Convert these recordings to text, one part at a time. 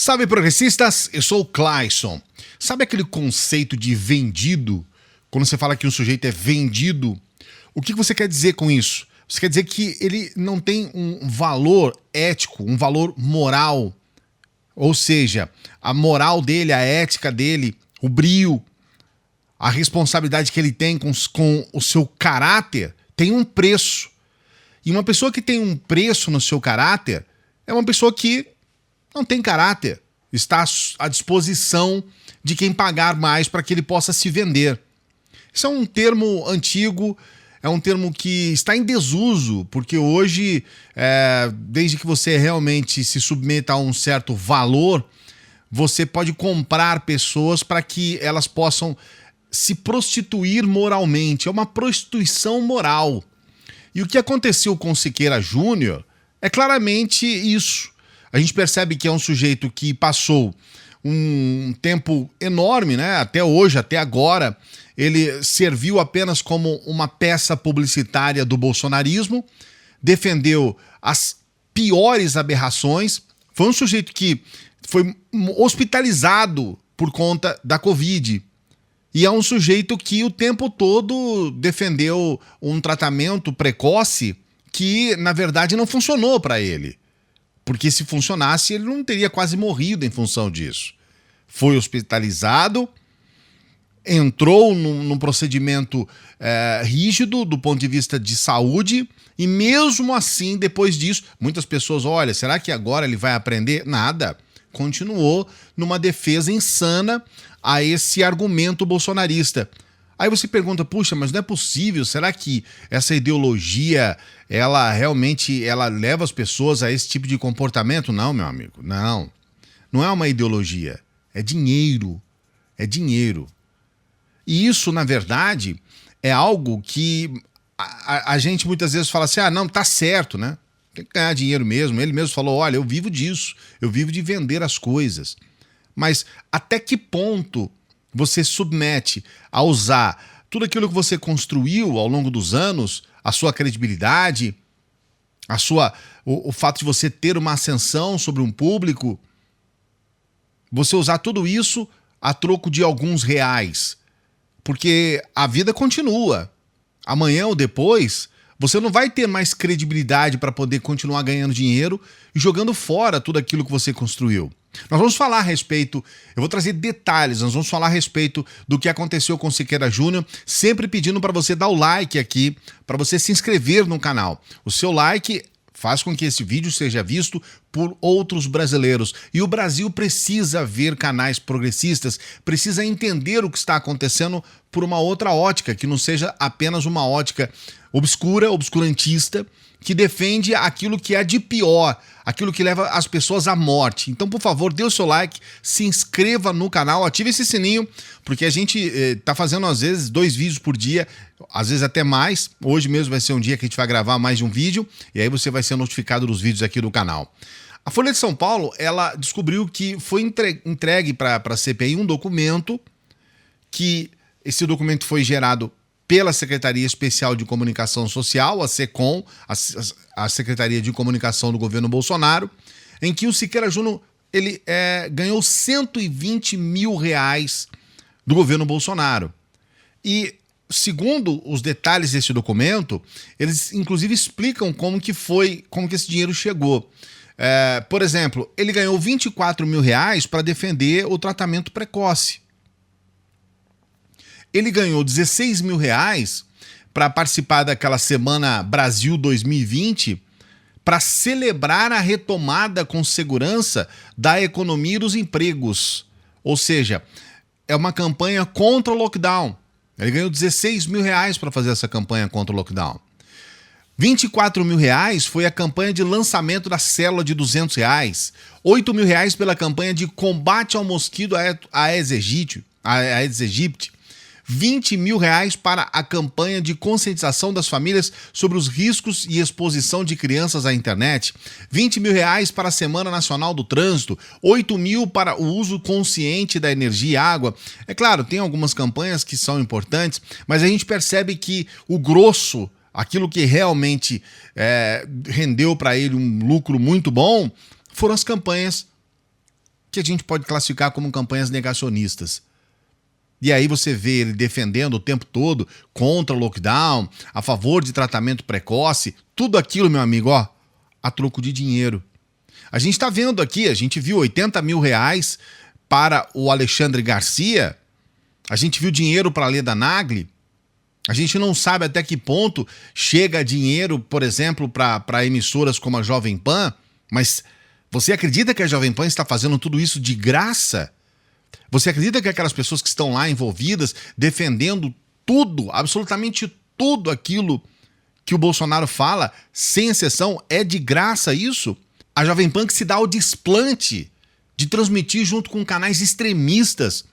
Salve progressistas, eu sou o Clayson. Sabe aquele conceito de vendido? Quando você fala que um sujeito é vendido, o que você quer dizer com isso? Você quer dizer que ele não tem um valor ético, um valor moral. Ou seja, a moral dele, a ética dele, o brio, a responsabilidade que ele tem com o seu caráter tem um preço. E uma pessoa que tem um preço no seu caráter é uma pessoa que não tem caráter, está à disposição de quem pagar mais para que ele possa se vender. Isso é um termo antigo, é um termo que está em desuso, porque hoje, desde que você realmente se submeta a um certo valor, você pode comprar pessoas para que elas possam se prostituir moralmente. É uma prostituição moral. E o que aconteceu com o Siqueira Júnior é claramente isso. A gente percebe que é um sujeito que passou um tempo enorme, né? Até hoje, até agora, ele serviu apenas como uma peça publicitária do bolsonarismo, defendeu as piores aberrações, foi um sujeito que foi hospitalizado por conta da Covid. E é um sujeito que o tempo todo defendeu um tratamento precoce que, na verdade, não funcionou para ele. Porque se funcionasse, ele não teria quase morrido em função disso. Foi hospitalizado, entrou num procedimento rígido do ponto de vista de saúde, e mesmo assim, depois disso, muitas pessoas, olha, será que agora ele vai aprender? Nada. Continuou numa defesa insana a esse argumento bolsonarista. Aí você pergunta, puxa, mas não é possível, será que essa ideologia, ela realmente leva as pessoas a esse tipo de comportamento? Não, meu amigo, não. Não é uma ideologia, é dinheiro, é dinheiro. E isso, na verdade, é algo que a gente muitas vezes fala assim, não, tá certo, né? Tem que ganhar dinheiro mesmo. Ele mesmo falou, olha, eu vivo disso, eu vivo de vender as coisas. Mas até que ponto você submete a usar tudo aquilo que você construiu ao longo dos anos, a sua credibilidade, o fato de você ter uma ascensão sobre um público, você usar tudo isso a troco de alguns reais? Porque a vida continua. Amanhã ou depois, você não vai ter mais credibilidade para poder continuar ganhando dinheiro e jogando fora tudo aquilo que você construiu. Nós vamos falar a respeito, eu vou trazer detalhes, nós vamos falar a respeito do que aconteceu com o Siqueira Júnior, sempre pedindo para você dar o like aqui, para você se inscrever no canal. O seu like faz com que esse vídeo seja visto por outros brasileiros. E o Brasil precisa ver canais progressistas, precisa entender o que está acontecendo por uma outra ótica, que não seja apenas uma ótica obscura, obscurantista, que defende aquilo que é de pior, aquilo que leva as pessoas à morte. Então, por favor, dê o seu like, se inscreva no canal, ative esse sininho, porque a gente tá fazendo, às vezes, 2 vídeos por dia, às vezes até mais. Hoje mesmo vai ser um dia que a gente vai gravar mais de um vídeo, e aí você vai ser notificado dos vídeos aqui do canal. A Folha de São Paulo, ela descobriu que foi entregue para a CPI um documento, que esse documento foi gerado pela Secretaria Especial de Comunicação Social, a SECOM, a Secretaria de Comunicação do governo Bolsonaro, em que o Siqueira Júnior ele ganhou 120 mil reais do governo Bolsonaro. E, segundo os detalhes desse documento, eles inclusive explicam como que esse dinheiro chegou. Por exemplo, ele ganhou 24 mil reais para defender o tratamento precoce. Ele ganhou 16 mil reais para participar daquela Semana Brasil 2020 para celebrar a retomada com segurança da economia e dos empregos. Ou seja, é uma campanha contra o lockdown. Ele ganhou 16 mil reais para fazer essa campanha contra o lockdown. 24 mil reais foi a campanha de lançamento da célula de 200 reais. 8 mil reais pela campanha de combate ao mosquito Aedes aegypti. 20 mil reais para a campanha de conscientização das famílias sobre os riscos e exposição de crianças à internet. 20 mil reais para a Semana Nacional do Trânsito. 8 mil para o uso consciente da energia e água. É claro, tem algumas campanhas que são importantes, mas a gente percebe que o grosso, aquilo que realmente rendeu para ele um lucro muito bom, foram as campanhas que a gente pode classificar como campanhas negacionistas. E aí você vê ele defendendo o tempo todo contra o lockdown, a favor de tratamento precoce, tudo aquilo, meu amigo, ó, a troco de dinheiro. A gente está vendo aqui, a gente viu R$80 mil para o Alexandre Garcia, a gente viu dinheiro para a Leda Nagli, a gente não sabe até que ponto chega dinheiro, por exemplo, para emissoras como a Jovem Pan, mas você acredita que a Jovem Pan está fazendo tudo isso de graça? Você acredita que aquelas pessoas que estão lá envolvidas, defendendo tudo, absolutamente tudo aquilo que o Bolsonaro fala, sem exceção, é de graça isso? A Jovem Pan que se dá o desplante de transmitir junto com canais extremistas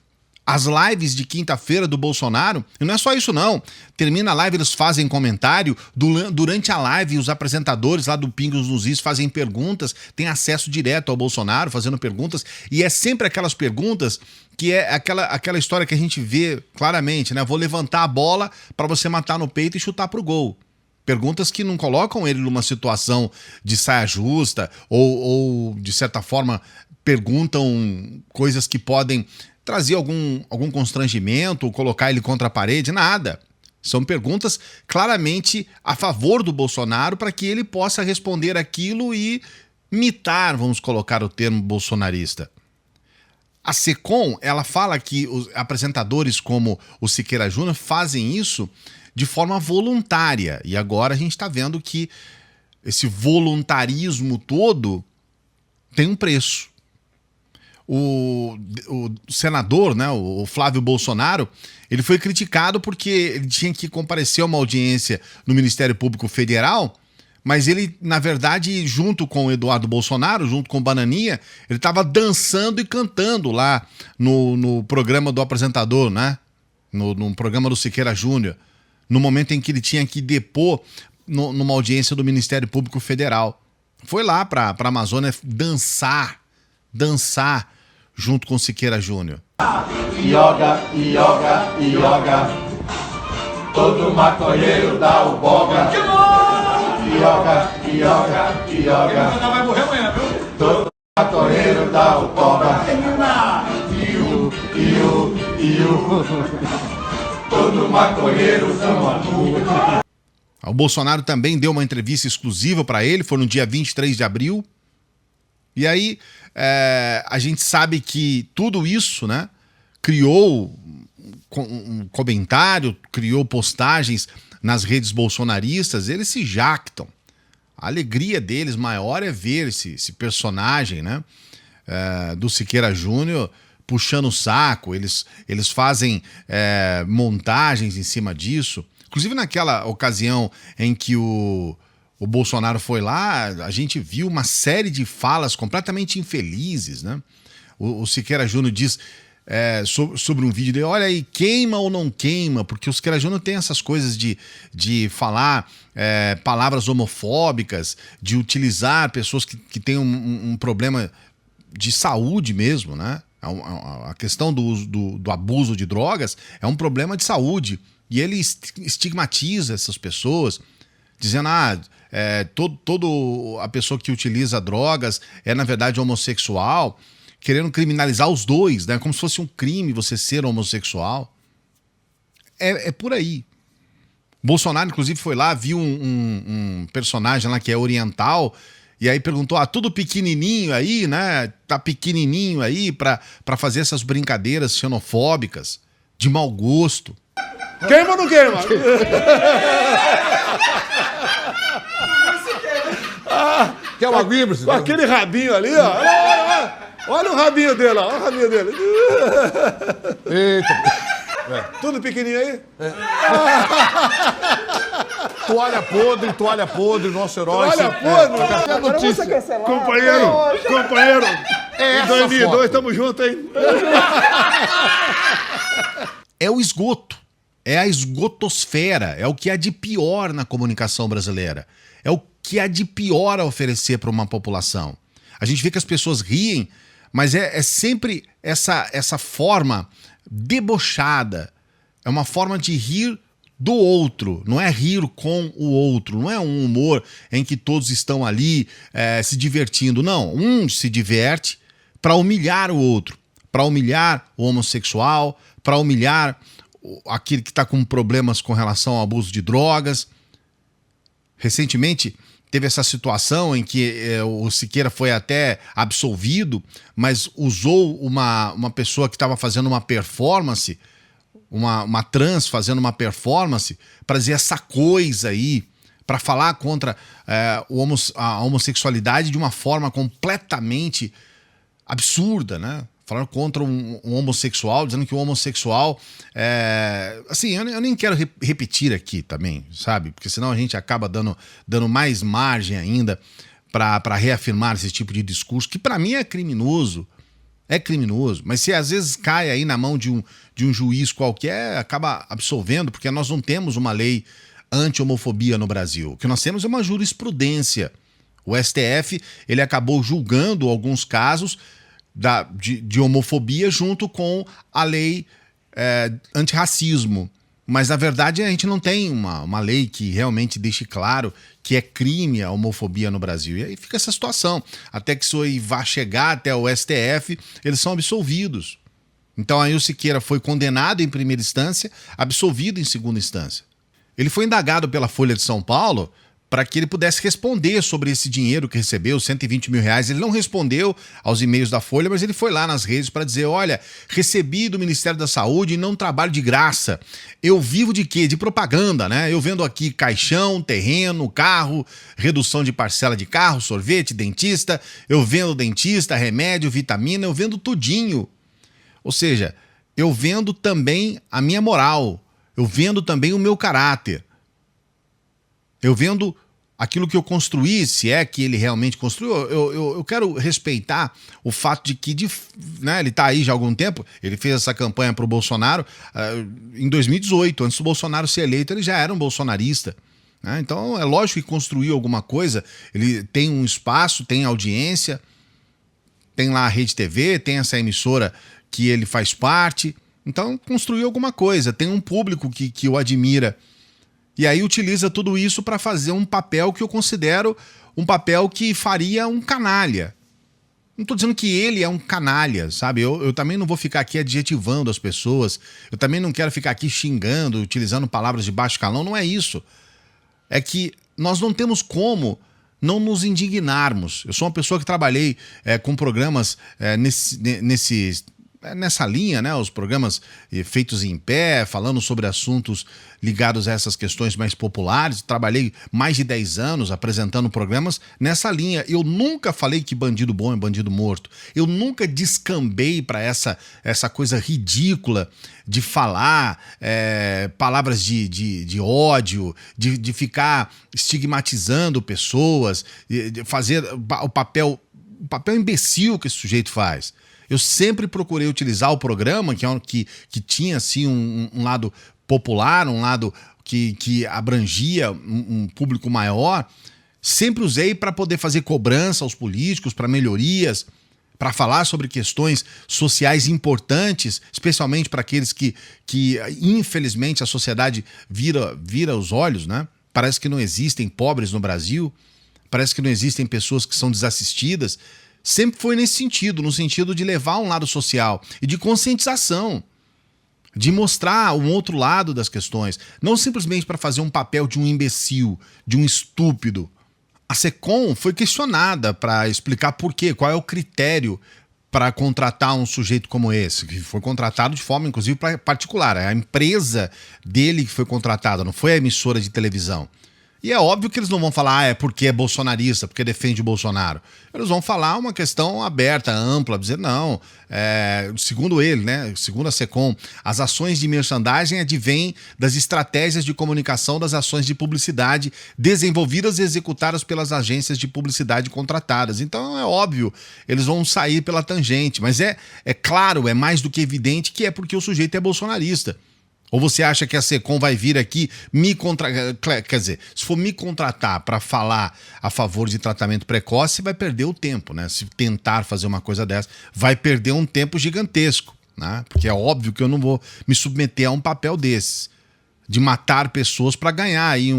as lives de quinta-feira do Bolsonaro. E não é só isso não. Termina a live, eles fazem comentário. Durante a live, os apresentadores lá do Pingos nos Is fazem perguntas, têm acesso direto ao Bolsonaro fazendo perguntas. E é sempre aquelas perguntas que é aquela história que a gente vê claramente, né? Vou levantar a bola para você matar no peito e chutar pro gol. Perguntas que não colocam ele numa situação de saia justa ou de certa forma, perguntam coisas que podem trazer algum constrangimento ou colocar ele contra a parede, nada. São perguntas claramente a favor do Bolsonaro para que ele possa responder aquilo e mitar, vamos colocar o termo bolsonarista. A SECOM, ela fala que os apresentadores como o Siqueira Júnior fazem isso de forma voluntária. E agora a gente está vendo que esse voluntarismo todo tem um preço. O senador, né, o Flávio Bolsonaro, ele foi criticado porque ele tinha que comparecer a uma audiência no Ministério Público Federal, mas ele, na verdade, junto com o Eduardo Bolsonaro, junto com o Bananinha, ele estava dançando e cantando lá no programa do apresentador, né? No programa do Siqueira Júnior, no momento em que ele tinha que depor numa audiência do Ministério Público Federal. Foi lá para a Amazônia dançar junto com Siqueira Júnior. Ioga, ioga, ioga, todo maconheiro dá o boga. Ioga, ioga, ioga, Você vai morrer amanhã, viu? todo maconheiro dá o boga. Todo maconheiro ama tudo. O Bolsonaro também deu uma entrevista exclusiva para ele, foi no dia 23 de abril. E aí, a gente sabe que tudo isso, né, criou um comentário, criou postagens nas redes bolsonaristas, eles se jactam. A alegria deles maior é ver esse personagem, né, do Siqueira Júnior puxando o saco, eles fazem montagens em cima disso. Inclusive naquela ocasião em que o Bolsonaro foi lá, a gente viu uma série de falas completamente infelizes, né? O Siqueira Júnior diz sobre um vídeo dele, olha aí, queima ou não queima, porque o Siqueira Júnior tem essas coisas de falar palavras homofóbicas, de utilizar pessoas que têm um problema de saúde mesmo, né? A questão do abuso de drogas é um problema de saúde, e ele estigmatiza essas pessoas, dizendo, todo a pessoa que utiliza drogas é, na verdade, homossexual, querendo criminalizar os dois, né? Como se fosse um crime você ser homossexual. É por aí. Bolsonaro, inclusive, foi lá, viu um personagem lá que é oriental, e aí perguntou, tudo pequenininho aí, né? Tá pequenininho aí pra fazer essas brincadeiras xenofóbicas, de mau gosto. Queima ou não queima? Quer uma aguinha, Com aquele rabinho ali, ó. Olha o rabinho dele, ó. Olha o rabinho dele. Eita. Tudo pequenininho aí? Toalha podre, nosso herói. Toalha podre? Cadê a notícia? Companheiro. É Em 2002, tamo junto, hein? É o esgoto. É a esgotosfera, é o que há de pior na comunicação brasileira. É o que há de pior a oferecer para uma população. A gente vê que as pessoas riem, mas é sempre essa forma debochada. É uma forma de rir do outro, não é rir com o outro, não é um humor em que todos estão ali se divertindo. Não, um se diverte para humilhar o outro, para humilhar o homossexual, para humilhar aquele que está com problemas com relação ao abuso de drogas. Recentemente teve essa situação em que o Siqueira foi até absolvido, mas usou uma pessoa que estava fazendo uma performance, uma trans fazendo uma performance, para dizer essa coisa aí, para falar contra a homossexualidade de uma forma completamente absurda, né? Falando contra um homossexual, dizendo que o homossexual assim, eu nem quero repetir aqui também, sabe? Porque senão a gente acaba dando mais margem ainda para reafirmar esse tipo de discurso, que para mim é criminoso. É criminoso, mas se às vezes cai aí na mão de um juiz qualquer, acaba absolvendo, porque nós não temos uma lei anti-homofobia no Brasil. O que nós temos é uma jurisprudência. O STF, ele acabou julgando alguns casos de homofobia junto com a lei antirracismo. Mas, na verdade, a gente não tem uma lei que realmente deixe claro que é crime a homofobia no Brasil. E aí fica essa situação. Até que isso aí vá chegar até o STF, eles são absolvidos. Então, aí o Siqueira foi condenado em primeira instância, absolvido em segunda instância. Ele foi indagado pela Folha de São Paulo para que ele pudesse responder sobre esse dinheiro que recebeu, 120 mil reais. Ele não respondeu aos e-mails da Folha, mas ele foi lá nas redes para dizer, olha, recebi do Ministério da Saúde e não trabalho de graça. Eu vivo de quê? De propaganda, né? Eu vendo aqui caixão, terreno, carro, redução de parcela de carro, sorvete, dentista. Eu vendo dentista, remédio, vitamina, eu vendo tudinho. Ou seja, eu vendo também a minha moral. Eu vendo também o meu caráter. Eu vendo aquilo que eu construí, se é que ele realmente construiu. Eu quero respeitar o fato de que né, ele está aí já há algum tempo. Ele fez essa campanha para o Bolsonaro em 2018. Antes do Bolsonaro ser eleito, ele já era um bolsonarista. Né? Então é lógico que construiu alguma coisa. Ele tem um espaço, tem audiência, tem lá a Rede TV, tem essa emissora que ele faz parte. Então construiu alguma coisa, tem um público que o admira. E aí utiliza tudo isso para fazer um papel que eu considero um papel que faria um canalha. Não estou dizendo que ele é um canalha, sabe? Eu também não vou ficar aqui adjetivando as pessoas. Eu também não quero ficar aqui xingando, utilizando palavras de baixo calão. Não é isso. É que nós não temos como não nos indignarmos. Eu sou uma pessoa que trabalhei com programas nessa linha, né, os programas feitos em pé, falando sobre assuntos ligados a essas questões mais populares. Trabalhei mais de 10 anos apresentando programas nessa linha. Eu nunca falei que bandido bom é bandido morto. Eu nunca descambei para essa coisa ridícula de falar palavras de ódio, de ficar estigmatizando pessoas, de fazer o papel imbecil que esse sujeito faz. Eu sempre procurei utilizar o programa, que tinha assim, um lado popular, um lado que abrangia um público maior. Sempre usei para poder fazer cobrança aos políticos, para melhorias, para falar sobre questões sociais importantes, especialmente para aqueles que infelizmente a sociedade vira os olhos, né? Parece que não existem pobres no Brasil, parece que não existem pessoas que são desassistidas. Sempre foi nesse sentido, no sentido de levar um lado social e de conscientização, de mostrar um outro lado das questões, não simplesmente para fazer um papel de um imbecil, de um estúpido. A SECOM foi questionada para explicar por quê, qual é o critério para contratar um sujeito como esse, que foi contratado de forma, inclusive, particular. É a empresa dele que foi contratada, não foi a emissora de televisão. E é óbvio que eles não vão falar, é porque é bolsonarista, porque defende o Bolsonaro. Eles vão falar uma questão aberta, ampla, dizer não. Segundo ele, né, segundo a SECOM, as ações de merchandising advêm das estratégias de comunicação das ações de publicidade desenvolvidas e executadas pelas agências de publicidade contratadas. Então é óbvio, eles vão sair pela tangente, mas é claro, é mais do que evidente que é porque o sujeito é bolsonarista. Ou você acha que a SECOM vai vir aqui quer dizer, se for me contratar para falar a favor de tratamento precoce, vai perder o tempo, né? Se tentar fazer uma coisa dessa, vai perder um tempo gigantesco, né? Porque é óbvio que eu não vou me submeter a um papel desses, de matar pessoas para ganhar aí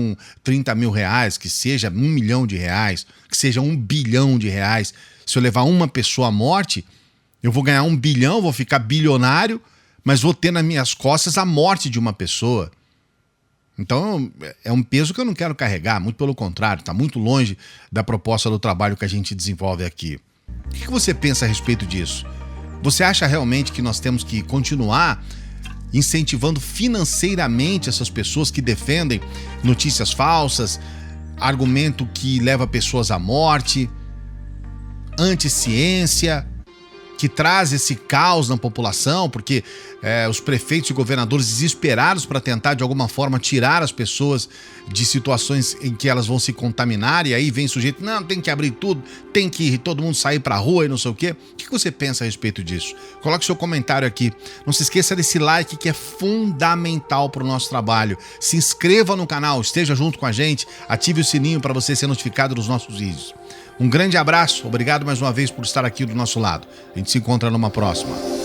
30 mil reais, que seja 1 milhão de reais, que seja 1 bilhão de reais. Se eu levar uma pessoa à morte, Eu vou ganhar 1 bilhão, vou ficar bilionário, mas vou ter nas minhas costas a morte de uma pessoa. Então, é um peso que eu não quero carregar, muito pelo contrário, está muito longe da proposta do trabalho que a gente desenvolve aqui. O que você pensa a respeito disso? Você acha realmente que nós temos que continuar incentivando financeiramente essas pessoas que defendem notícias falsas, argumento que leva pessoas à morte, anticiência, que traz esse caos na população, porque os prefeitos e governadores desesperados para tentar de alguma forma tirar as pessoas de situações em que elas vão se contaminar, e aí vem o sujeito, não, tem que abrir tudo, tem que todo mundo sair para a rua e não sei o quê. O que você pensa a respeito disso? Coloque seu comentário aqui. Não se esqueça desse like que é fundamental para o nosso trabalho. Se inscreva no canal, esteja junto com a gente, ative o sininho para você ser notificado dos nossos vídeos. Um grande abraço, obrigado mais uma vez por estar aqui do nosso lado. A gente se encontra numa próxima.